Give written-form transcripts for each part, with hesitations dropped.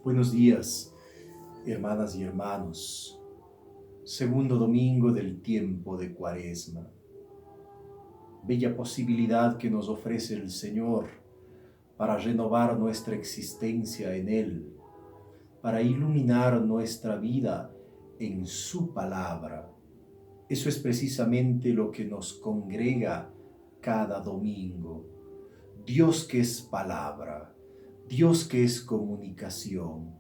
Buenos días, hermanas y hermanos. Segundo domingo del tiempo de Cuaresma. Bella posibilidad que nos ofrece el Señor para renovar nuestra existencia en Él, para iluminar nuestra vida en su palabra. Eso es precisamente lo que nos congrega cada domingo. Dios que es palabra, Dios que es comunicación,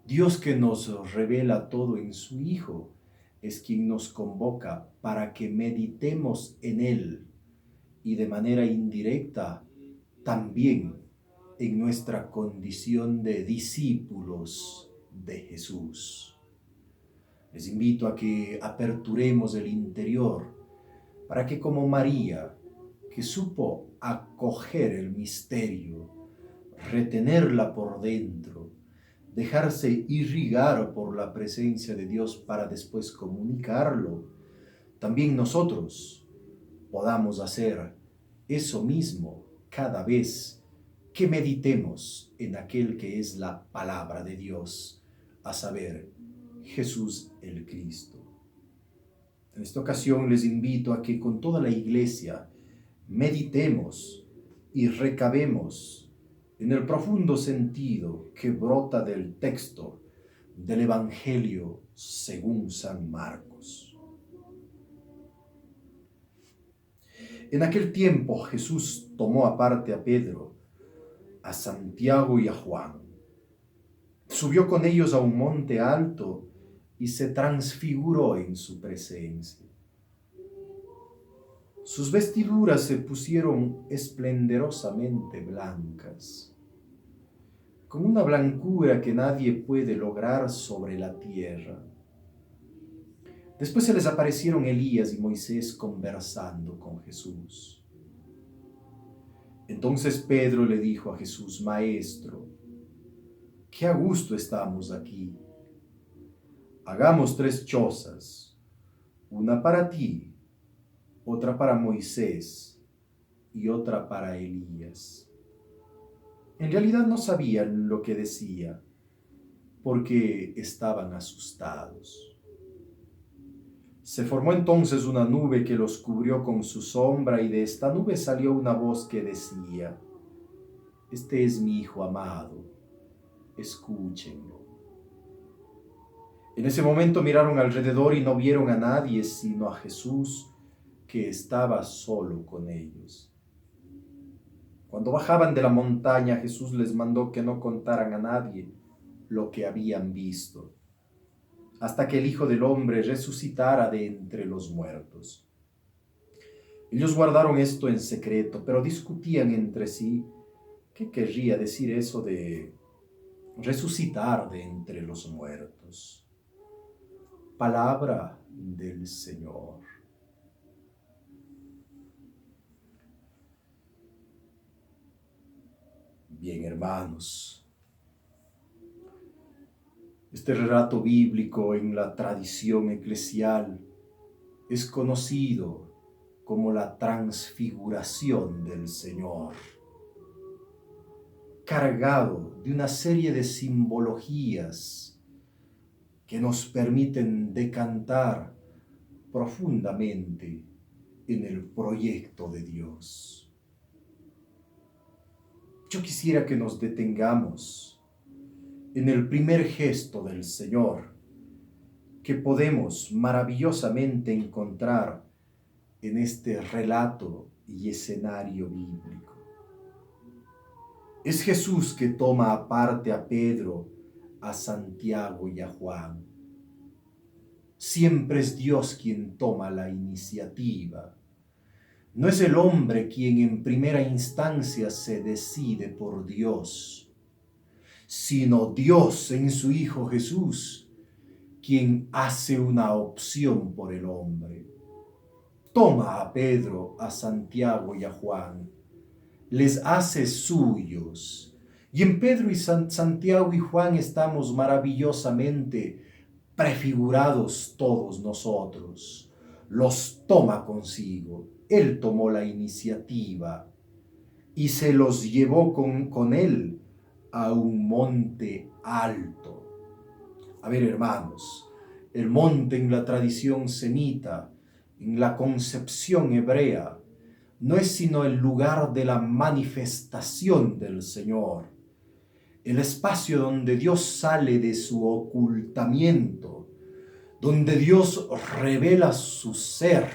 Dios que nos revela todo en su Hijo, es quien nos convoca para que meditemos en Él y de manera indirecta también en nuestra condición de discípulos de Jesús. Les invito a que aperturemos el interior para que, como María, que supo acoger el misterio, retenerla por dentro, dejarse irrigar por la presencia de Dios para después comunicarlo, también nosotros podamos hacer eso mismo cada vez que meditemos en aquel que es la palabra de Dios, a saber, Jesús el Cristo. En esta ocasión les invito a que con toda la iglesia meditemos y recabemos en el profundo sentido que brota del texto del Evangelio según San Marcos. En aquel tiempo Jesús tomó aparte a Pedro, a Santiago y a Juan. Subió con ellos a un monte alto y se transfiguró en su presencia. Sus vestiduras se pusieron esplendorosamente blancas, con una blancura que nadie puede lograr sobre la tierra. Después se les aparecieron Elías y Moisés conversando con Jesús. Entonces Pedro le dijo a Jesús: Maestro, qué a gusto estamos aquí. Hagamos 3 chozas, una para ti, otra para Moisés y otra para Elías. En realidad no sabían lo que decía, porque estaban asustados. Se formó entonces una nube que los cubrió con su sombra, y de esta nube salió una voz que decía: Este es mi Hijo amado, escúchenlo. En ese momento miraron alrededor y no vieron a nadie sino a Jesús, que estaba solo con ellos. Cuando bajaban de la montaña, Jesús les mandó que no contaran a nadie lo que habían visto, hasta que el Hijo del Hombre resucitara de entre los muertos. Ellos guardaron esto en secreto, pero discutían entre sí qué querría decir eso de resucitar de entre los muertos. Palabra del Señor. Bien, hermanos, este relato bíblico en la tradición eclesial es conocido como la transfiguración del Señor, cargado de una serie de simbologías que nos permiten decantar profundamente en el proyecto de Dios. Yo quisiera que nos detengamos en el primer gesto del Señor que podemos maravillosamente encontrar en este relato y escenario bíblico. Es Jesús que toma aparte a Pedro, a Santiago y a Juan. Siempre es Dios quien toma la iniciativa. No es el hombre quien en primera instancia se decide por Dios, sino Dios en su Hijo Jesús, quien hace una opción por el hombre. Toma a Pedro, a Santiago y a Juan, les hace suyos. Y en Pedro y Santiago y Juan estamos maravillosamente prefigurados todos nosotros. Los toma consigo. Él tomó la iniciativa y se los llevó con él a un monte alto. A ver, hermanos, el monte en la tradición semita, en la concepción hebrea, no es sino el lugar de la manifestación del Señor, el espacio donde Dios sale de su ocultamiento, donde Dios revela su ser,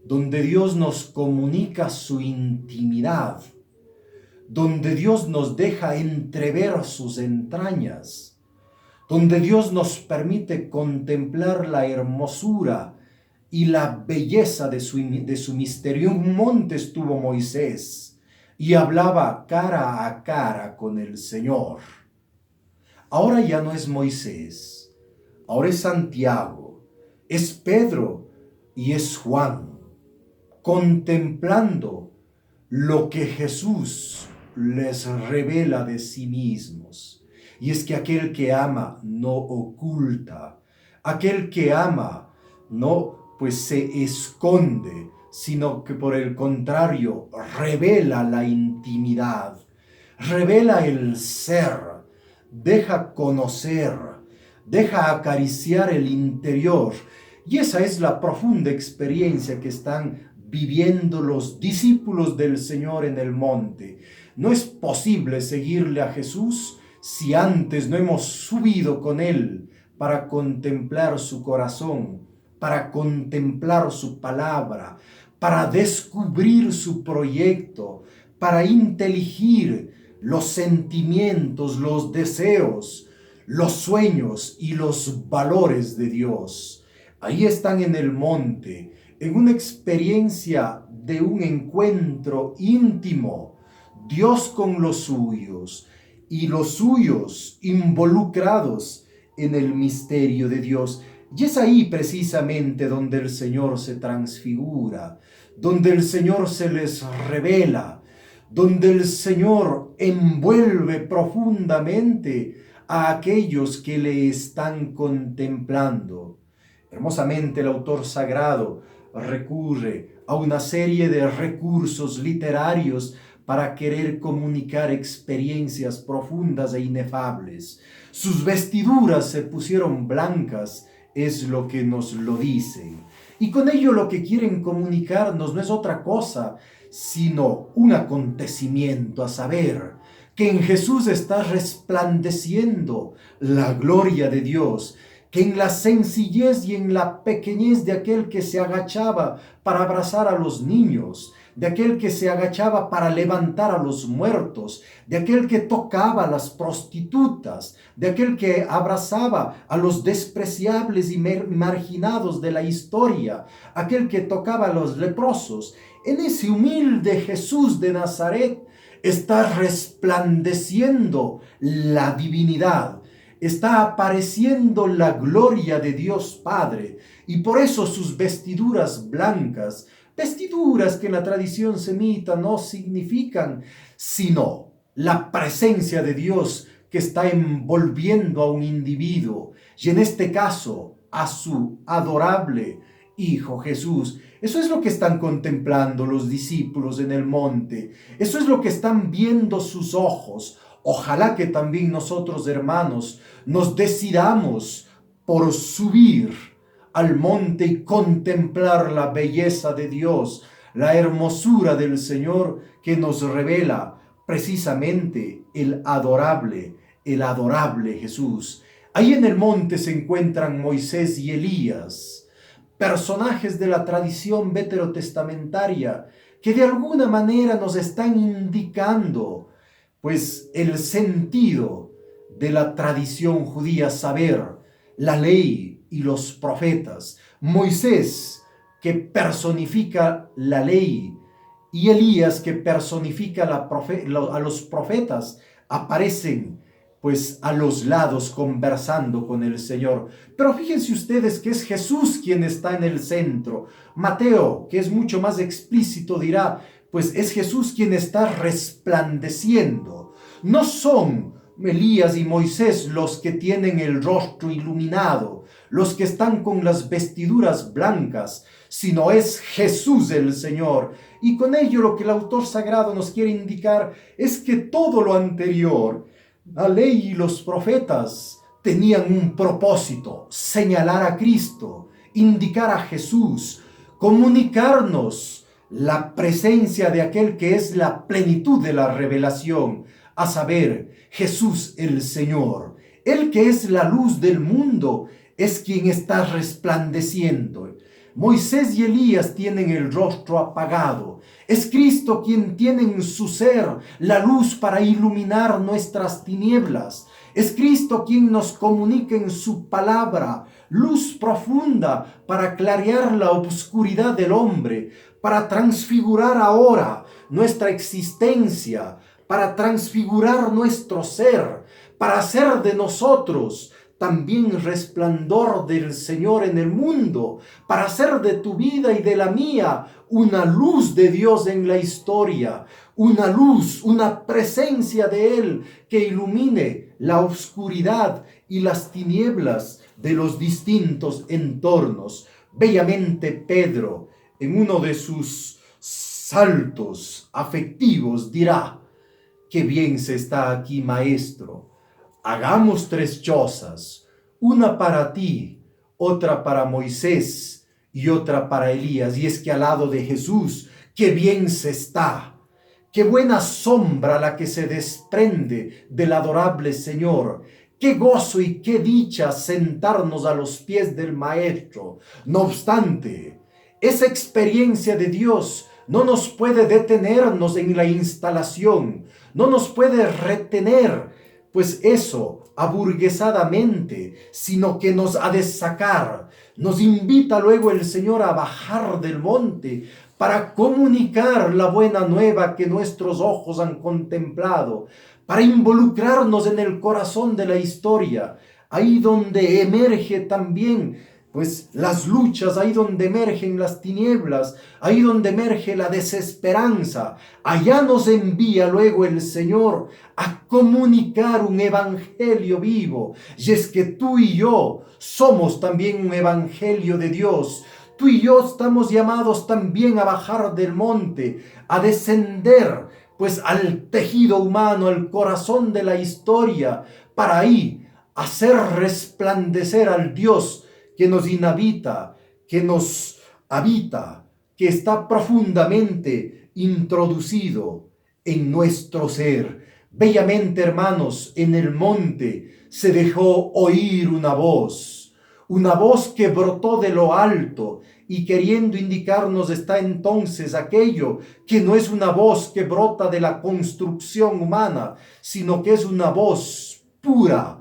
donde Dios nos comunica su intimidad, donde Dios nos deja entrever sus entrañas, donde Dios nos permite contemplar la hermosura y la belleza de su misterio. En un monte estuvo Moisés y hablaba cara a cara con el Señor. Ahora ya no es Moisés, ahora es Santiago, es Pedro y es Juan, contemplando lo que Jesús les revela de sí mismos. Y es que aquel que ama no oculta, aquel que ama no pues se esconde, sino que por el contrario revela la intimidad, revela el ser, deja conocer, deja acariciar el interior. Y esa es la profunda experiencia que están viviendo los discípulos del Señor en el monte. No es posible seguirle a Jesús si antes no hemos subido con Él para contemplar su corazón, para contemplar su palabra, para descubrir su proyecto, para inteligir los sentimientos, los deseos, los sueños y los valores de Dios. Ahí están en el monte, en una experiencia de un encuentro íntimo, Dios con los suyos y los suyos involucrados en el misterio de Dios. Y es ahí precisamente donde el Señor se transfigura, donde el Señor se les revela, donde el Señor envuelve profundamente a aquellos que le están contemplando. Hermosamente el autor sagrado recurre a una serie de recursos literarios para querer comunicar experiencias profundas e inefables. Sus vestiduras se pusieron blancas, es lo que nos lo dicen. Y con ello lo que quieren comunicarnos no es otra cosa, sino un acontecimiento, a saber, que en Jesús está resplandeciendo la gloria de Dios, que en la sencillez y en la pequeñez de aquel que se agachaba para abrazar a los niños, de aquel que se agachaba para levantar a los muertos, de aquel que tocaba a las prostitutas, de aquel que abrazaba a los despreciables y marginados de la historia, aquel que tocaba a los leprosos. En ese humilde Jesús de Nazaret está resplandeciendo la divinidad, está apareciendo la gloria de Dios Padre, y por eso sus vestiduras blancas, vestiduras que en la tradición semita no significan sino la presencia de Dios que está envolviendo a un individuo, y en este caso a su adorable Hijo Jesús. Eso es lo que están contemplando los discípulos en el monte, eso es lo que están viendo sus ojos. Ojalá que también nosotros, hermanos, nos decidamos por subir al monte y contemplar la belleza de Dios, la hermosura del Señor que nos revela precisamente el adorable Jesús. Ahí en el monte se encuentran Moisés y Elías, personajes de la tradición veterotestamentaria que de alguna manera nos están indicando pues el sentido de la tradición judía, saber, la ley y los profetas. Moisés, que personifica la ley, y Elías, que personifica a los profetas, aparecen pues a los lados conversando con el Señor. Pero fíjense ustedes que es Jesús quien está en el centro. Mateo, que es mucho más explícito, dirá, pues es Jesús quien está resplandeciendo. No son Elías y Moisés los que tienen el rostro iluminado, los que están con las vestiduras blancas, sino es Jesús el Señor. Y con ello lo que el autor sagrado nos quiere indicar es que todo lo anterior, la ley y los profetas, tenían un propósito: señalar a Cristo, indicar a Jesús, comunicarnos la presencia de aquel que es la plenitud de la revelación, a saber, Jesús el Señor. El que es la luz del mundo es quien está resplandeciendo. Moisés y Elías tienen el rostro apagado. Es Cristo quien tiene en su ser la luz para iluminar nuestras tinieblas. Es Cristo quien nos comunica en su palabra luz profunda para clarear la oscuridad del hombre, para transfigurar ahora nuestra existencia, para transfigurar nuestro ser, para hacer de nosotros también resplandor del Señor en el mundo, para hacer de tu vida y de la mía una luz de Dios en la historia, una luz, una presencia de Él que ilumine la oscuridad y las tinieblas de los distintos entornos. Bellamente Pedro, en uno de sus saltos afectivos, dirá: «Qué bien se está aquí, maestro. Hagamos 3 chozas, una para ti, otra para Moisés y otra para Elías». Y es que al lado de Jesús, qué bien se está, qué buena sombra la que se desprende del adorable Señor. Qué gozo y qué dicha sentarnos a los pies del Maestro. No obstante, esa experiencia de Dios no nos puede detenernos en la instalación, no nos puede retener, pues eso aburguesadamente, sino que nos ha de sacar. Nos invita luego el Señor a bajar del monte para comunicar la buena nueva que nuestros ojos han contemplado, para involucrarnos en el corazón de la historia, ahí donde emerge también pues las luchas, ahí donde emergen las tinieblas, ahí donde emerge la desesperanza. Allá nos envía luego el Señor a comunicar un evangelio vivo. Y es que tú y yo somos también un evangelio de Dios. Tú y yo estamos llamados también a bajar del monte, a descender pues al tejido humano, al corazón de la historia, para ahí hacer resplandecer al Dios que nos inhabita, que nos habita, que está profundamente introducido en nuestro ser. Bellamente, hermanos, en el monte se dejó oír una voz que brotó de lo alto y queriendo indicarnos está entonces aquello que no es una voz que brota de la construcción humana, sino que es una voz pura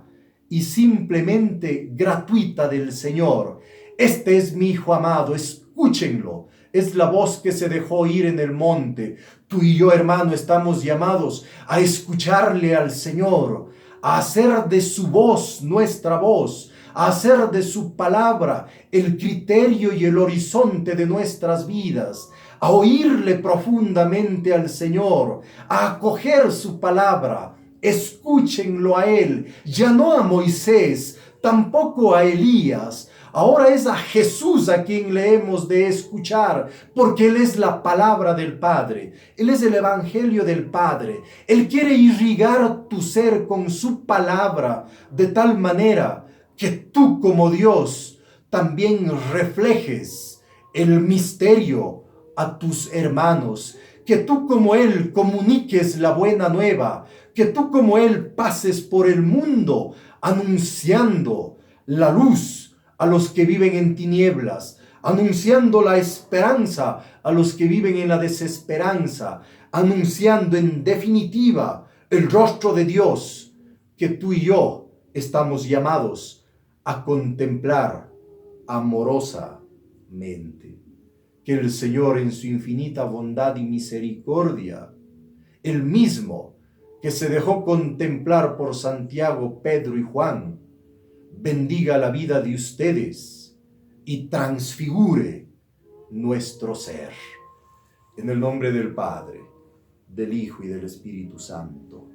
y simplemente gratuita del Señor. Este es mi Hijo amado, escúchenlo. Es la voz que se dejó oír en el monte. Tú y yo, hermano, estamos llamados a escucharle al Señor, a hacer de su voz nuestra voz, a hacer de su palabra el criterio y el horizonte de nuestras vidas, a oírle profundamente al Señor, a acoger su palabra. Escúchenlo a Él, ya no a Moisés, tampoco a Elías. Ahora es a Jesús a quien le hemos de escuchar, porque Él es la palabra del Padre. Él es el evangelio del Padre. Él quiere irrigar tu ser con su palabra de tal manera que tú como Dios también reflejes el misterio a tus hermanos, que tú como Él comuniques la buena nueva, que tú como Él pases por el mundo anunciando la luz a los que viven en tinieblas, anunciando la esperanza a los que viven en la desesperanza, anunciando en definitiva el rostro de Dios que tú y yo estamos llamados a contemplar amorosamente. Que el Señor en su infinita bondad y misericordia, el mismo que se dejó contemplar por Santiago, Pedro y Juan, bendiga la vida de ustedes y transfigure nuestro ser. En el nombre del Padre, del Hijo y del Espíritu Santo.